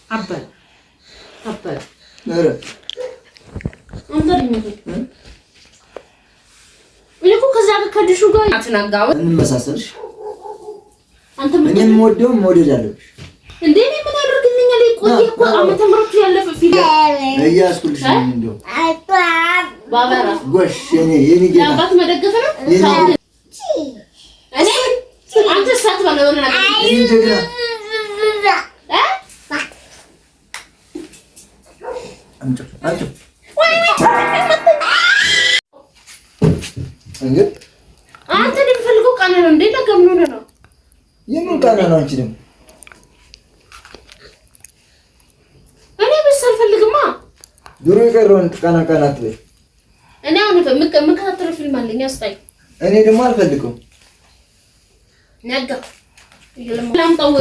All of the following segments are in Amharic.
አበል አበል ነረ አንተ እኮ ከዛ ከድሹ ጋር አትናጋው እንመሳሰልሽ። አንተ ምን የምወደው መውደድ አለብሽ እንዴ? እኔ ምን አደርግልኛል? ቆይ እኮ ዓመተ ምህረቱ ያለፈ ፊልም እያስኩልሽ እንደው ባባራ ጎሽ የኔ ጌታ ያባት መደገፍ ነው። እኔ አንተ ሳት ባለው ነው እንደገና አንተ አንተ እንደምፈልገው ቃና ነው እንዴ? ለገምኑ ነው የምን ቃና ነው? አንቺ ደግሞ እኔ ብቻ አልፈልግማ። ድሮ የቀረውን ቃና አትበይ። እኔ አሁን የምከታተለው ፊልም አለኝ አስታይ። እኔ ደግሞ አልፈልግም። ነጋ ላምጣው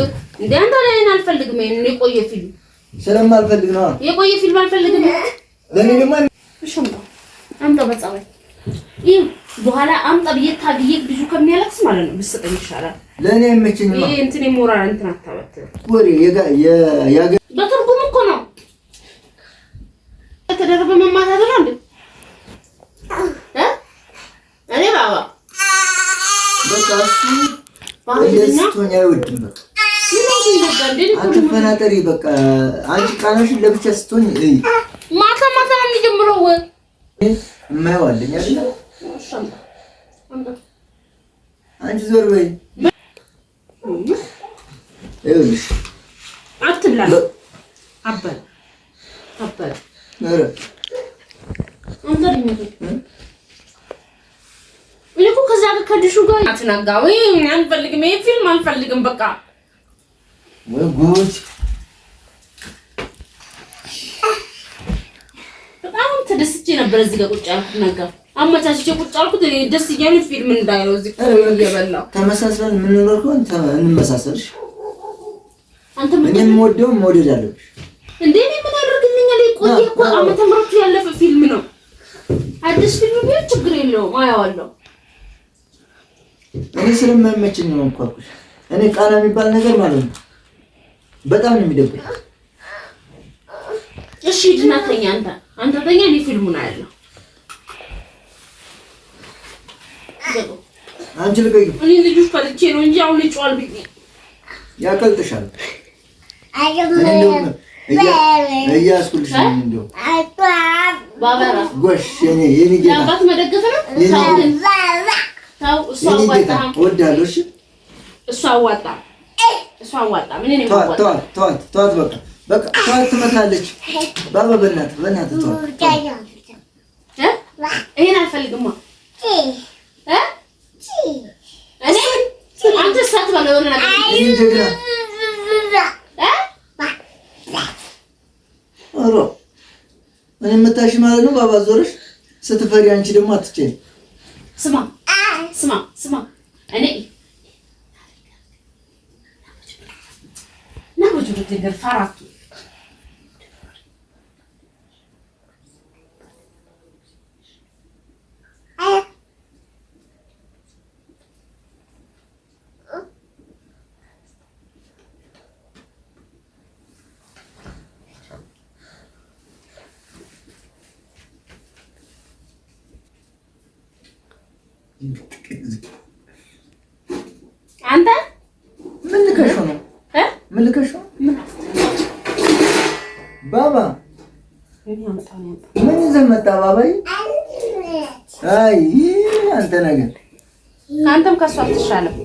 እንዴ? አንተ ላይ አልፈልግም። እኔ የቆየ ፊልም ስለማልፈልግ ነው። የቆየ ፊልም አልፈልግም። ለኔ ደግሞ አምጣ በጻበይ ይሄ በኋላ አምጣ ብዬ ታግዬ ልጁ ከሚያለቅስ ማለት ነው ብትሰጠኝ ይሻላል። ለኔ አይመችኝም። ይሄ እንትን የሞራል እንትን አታወጥ ወሬ በትርጉም እኮ ነው ተደረበ መማታት ነው እንዴ? እኔ ባባ በቃ እሱ ባለስቶኛ አይወድም። በቃ አትፈናጠሪ። በቃ አንቺ ቃናሽን ለብቻ ስትሆኝ ማታ ማታ ነው የሚጀምረው። የማይዋለኝ አይደል? አንቺ ዞር በይ። ይኸውልሽ አትብላ አበል አበል ነረ አንተ እኮ ከዛ ከድሹ ጋር አትናጋው። አልፈልግም፣ ይሄ ፊልም አልፈልግም። በቃ ወይ ጉድ! በጣም ተደስቼ ነበር እዚህ ጋር ቁጭ ያልኩት ነገር አመቻችቼ ቁጭ ያልኩት ደስ እያለኝ ፊልም እንዳይለው እዚህ እየበላሁ ተመሳስለን የምንኖር ከሆነ እንመሳሰልሽ። አንተ ምን የምወደው መውደድ አለብሽ እንዴ? እኔ ምን አደርግልኛል? ቆይ እኮ ዓመተ ምህረቱ ያለፈ ፊልም ነው። አዲስ ፊልም ቢሆን ችግር የለውም አያዋለሁ። እኔ ስለማይመቸኝ ነው እኮ አልኩሽ። እኔ ቃና የሚባል ነገር ማለት ነው በጣም ነው የሚደብረኝ። እሺ ሂድና ተኛ አንተ ተኛ፣ እኔ ፊልሙን አያለሁ። አንቺ ልቀቂ። እኔ ልጁ ፈልቼ ነው እንጂ አሁን ይጫዋል ብዬ ያቀልጥሻል። እያስኩልሽ እንደው ባባራ ጎሽ የኔ ጌታ ያባት መደገፍ ነው። ታው እሷ አዋጣ ወዳለሁ። እሺ እሷ አዋጣ ምን እኔ ማዋጣ ተዋት በቃ ተዋት። ትመታለች። ባባ በእናትህ ተዋት። ይሄን አልፈልግማ። እኔ አንተ ሳት ባለው ነው እንደገና አሮ እኔ መታሽ ማለት ነው። ባባ ዞርሽ ስትፈሪ አንቺ ደግሞ አትጨኝ። ስማ እኔ ናውጁ ነገር ፈራቱ አንተ ምን ልከሽው ነው? ምን ልከሽው? ባባ ምን ይዘህ መጣ? ባባዬ አይ አንተ ነገር አንተም ከሷ አትሻለም።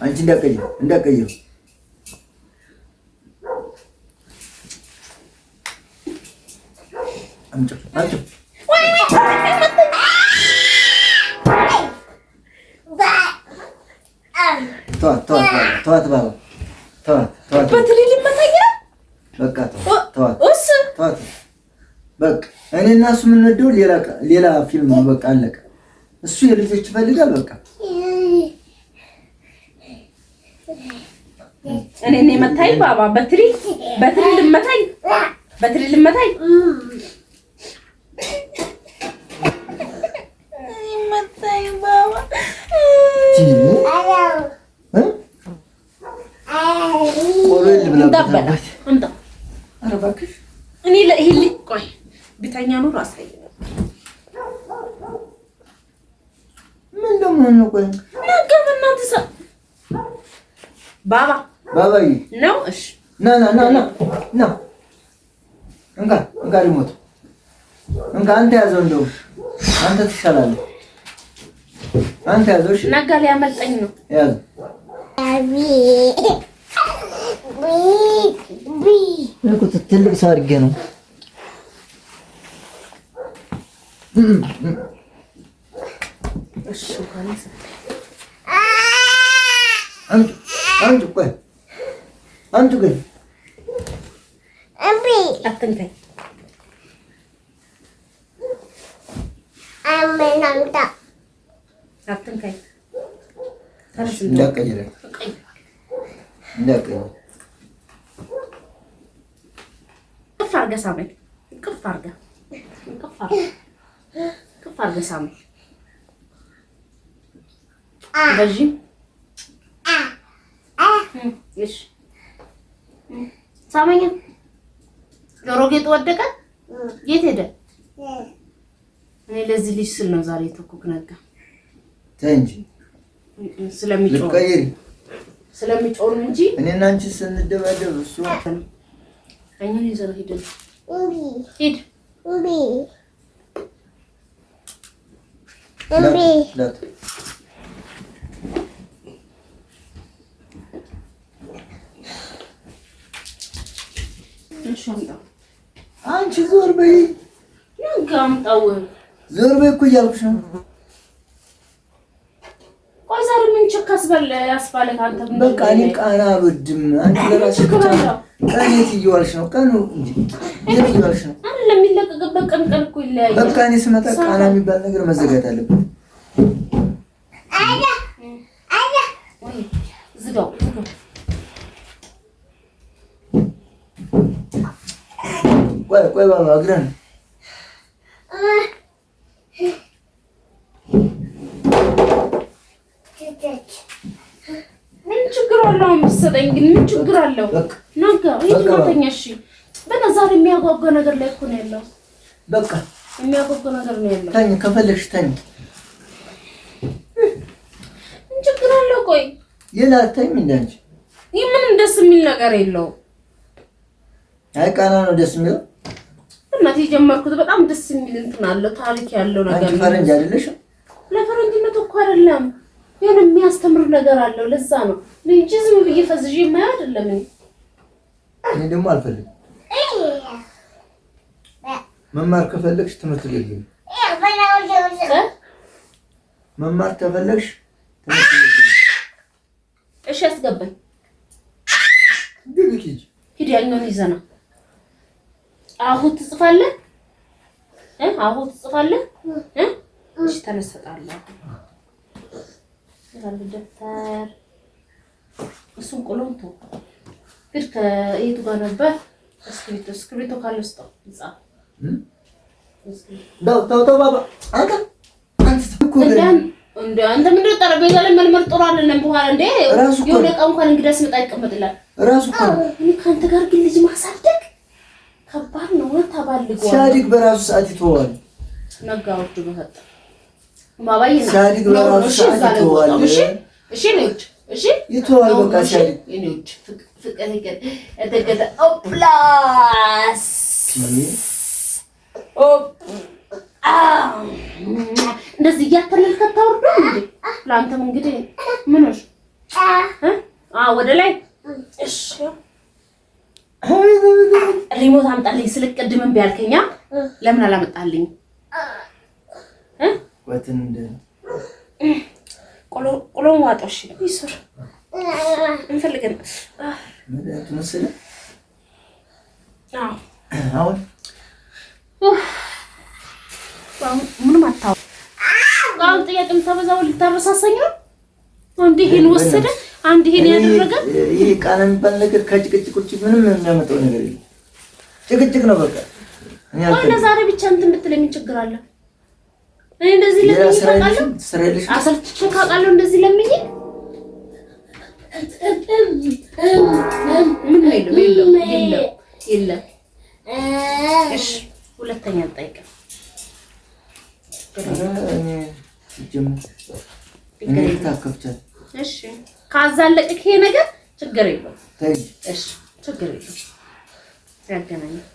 አንቺ እንዳቀየው አንቺ ተዋት ባባ ተዋት። በትሪ ልመታኛ በቃ ተዋት። በቃ እኔ እና እሱ የምንወደው ሌላ ፊልም ነው። በቃ አለቀ። እሱ የልጆች ይፈልጋል። በቃ እኔ መታኝ ባባ በትሪ ልመታኝ ቆሎል ብላበት እንዳ ኧረ እባክሽ እኔ ለይሄ ቆይ ቢታኛ ኑሮ አሳይ ምን ለምን ነው ቆይ ነገር እናንተ ባባዬ ነው እሺ ና እንጋ ሪሞት እንጋ አንተ ያዘው እንደው አንተ ትሻላለህ አንተ ያዘው እሺ ነጋ ሊያመልጠኝ ነው ያዝ እኮ ትልቅ ሰው አድርጌ ነው እሺ ካንስ አንቺ ቆይ አንቺ ግን አምቢ አትንከኝ አመናምጣ አትንከኝ ታረስ እንዳቀየረ ቅፍ አድርገህ ሳመኝ ቅፍ አድርገህ ሳመኝ በዚህ እሺ ሳመኝ ጆሮ ጌጥ ወደቀ የት ሄደ እኔ ለዚህ ልጅ ስል ነው ዛሬ ተኩክ ነጋ ተንጂ ስለሚጮህ እንጂ እኔና አንቺ ስንደባደብ እሱ አይኑን ይዘው ሂድ አንቺ ዞር በይ ንጋምጣው ዞር በይ እኮ እያልኩሽ ነው ቆይ ዛሬ ምን ቸካስ በለ ያስባለክ አንተ በቃ እኔ ቃና አልወድም አንቺ ለራስሽ ቀን የት እየዋልሽ ነው ቀኑ እንጂ የት እየዋልሽ ነው አይደለም የሚለቀቅበት ቀን እኮ ይለያያል በቃ እኔ ስመጣ ቃና የሚባል ነገር መዘጋት አለበት ዝጋው ቆይ ባባ እግረን ምን ችግር አለው መሰለኝ ግን ምን ችግር አለው ነጋ ይተኛሽ እሺ በቃ ዛሬ የሚያጓጓ ነገር ላይ እኮ ነው ያለው በቃ የሚያጓጓ ነገር ነው ያለው ተኝ ከፈለግሽ ተኝ ምን ችግር አለው ቆይ የላተኝ እንዳንቺ ይሄ ምንም ደስ የሚል ነገር የለው አይ ቃና ነው ደስ የሚለው እናቴ ጀመርኩት በጣም ደስ የሚል እንትን አለው ታሪክ ያለው ነገር ነው ፈረንጅ አይደለሽም ለፈረንጅነት እኮ አይደለም የሆነ የሚያስተምር ነገር አለው ለዛ ነው እንጂ ዝም ብዬ ፈዝዤ የማይ አይደለም እኔ ደግሞ አልፈልግም መማር ከፈለግሽ ትምህርት ቤት ግቢ መማር ከፈለግሽ ትምህርት ቤት ግቢ እሺ አስገባኝ ግቢ ሂድ ያኛውን ይዘና አሁ ትጽፋለህ አሁ ትጽፋለህ እሺ ተነስተጣለህ ደብተር እሱን ቆሎንቶ ግን ከየቱ ጋር ነበር እስክሪብቶ ካልወስጠው ይጻፍ ተው ባባ አንተ ምንድነው ጠረጴዛ ላይ መልመል ጥሩ አይደለም በኋላ እንደ የሆነ ዕቃ እንኳን እንግዳ ሲመጣ ይቀመጥላል ራሱ እኮ እኔ ካንተ ጋር ግን ልጅ ማሳደግ ከባድ ነው ታባልገው ሲያድግ በራሱ ሰዓት ይተዋል ነጋዎቹ በፈጣ ባባዬ ሲያድግ በራሱ ሰዓት ይተዋል እሺ ነውች እሺ ይተዋል በቃ ሲያድግ ነውች ፍቅር ይገር እተገደ ኦፕላስ እንደዚህ እያተለልክ ታወርደው እንዴ ላንተም እንግዲህ ምን ነው ወደ ላይ እሺ ሪሞት አምጣልኝ ስልክ ቅድም ቢያልከኛ ለምን አላመጣልኝ ወትን እንደ ቆሎ ዋጣሽ ይስር እንፈልገን መድኃኒት መሰለ አሁን ምንም አታው አሁን ጥያቄም ተበዛው ልታረሳሰኝ ነው አንዴ ይሄን ወሰደ አንዴ ይሄን ያደረገ ይሄ ቃና የሚባል ነገር ከጭቅጭቅ ውጪ ምንም የሚያመጣው ነገር የለም ጭቅጭቅ ነው በቃ ወይ ዛሬ ብቻ እንትን ብትል ምን ችግር አለ እኔ እንደዚህ ለምን አሰልችቼ ካቃለሁ እንደዚህ ለምን ሁለተኛ አልጠይቅም። እሺ ካዛለቅክ ይሄ ነገር ችግር የለውም። እሺ ችግር የለውም። ያገናኛል።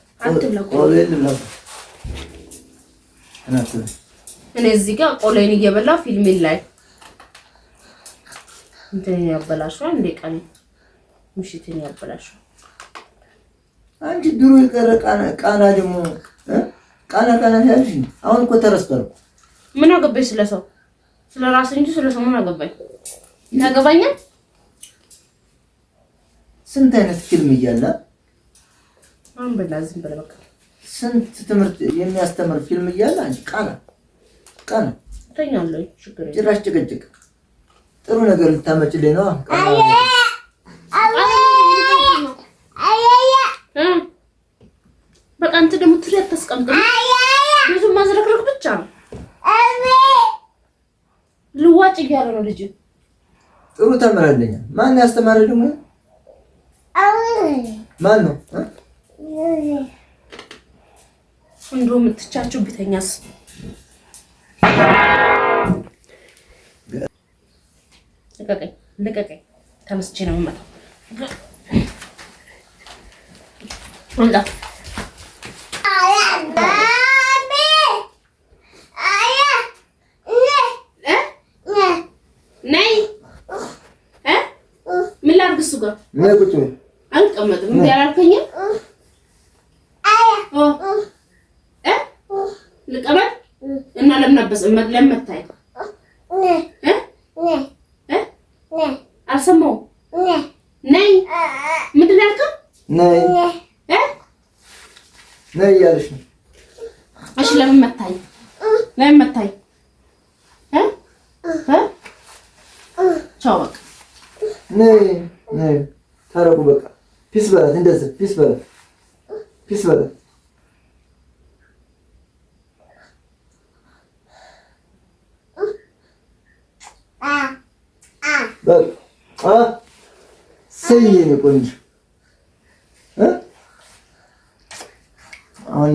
እኔ እዚህ ጋር ቆሎዬን እየበላ ፊልሜን ላይ እንትን ያበላሽው እንደ ቀን ምሽትን ያበላሽው። አንቺ ድሮ የቀረ ቃና ደግሞ ቃና ያልሽ አሁን እኮ ተረስቷል። ምን አገባኝ ስለሰው ስለራስ እንጂ ስለሰው ምን አገባኝ? ያገባኛል። ስንት አይነት ፊልም እያለ አሁን በላዝም በለበቃ ስንት ትምህርት የሚያስተምር ፊልም እያለ አንቺ ቃና ተኛለሁ። ችግር የለም። ጭራሽ ጭቅጭቅ ጥሩ ነገር ልታመጭልኝ ነው። በቃ አንተ ደግሞ ትሪ አታስቀምጥ። ብዙ ማዝረክረክ ብቻ ነው። ልዋጭ እያለ ነው ልጅ። ጥሩ ተምራለኛል። ማን ያስተማረ ደግሞ? ማን ነው? እንደው የምትቻቸው ቢተኛስ? ልቀቀኝ። ተመስቼ ነው የምመጣው። ነይ ምን ላድርግ? እሱ ጋር አልቀመጥም። እንዴ አላልከኝም? ልቀመጥ እና ለመታይ አልሰማሁም። ነይ ምንድን ነው ያልከው? ነይ እያለሽ ነው። እሺ ለምን መታኝ? ቻው በቃ ነይ ታረቁ በቃ ፒስ በላት። እንደዚህ ፒስ በላት። በቃ ሰየኔ ቆንጆ አሁን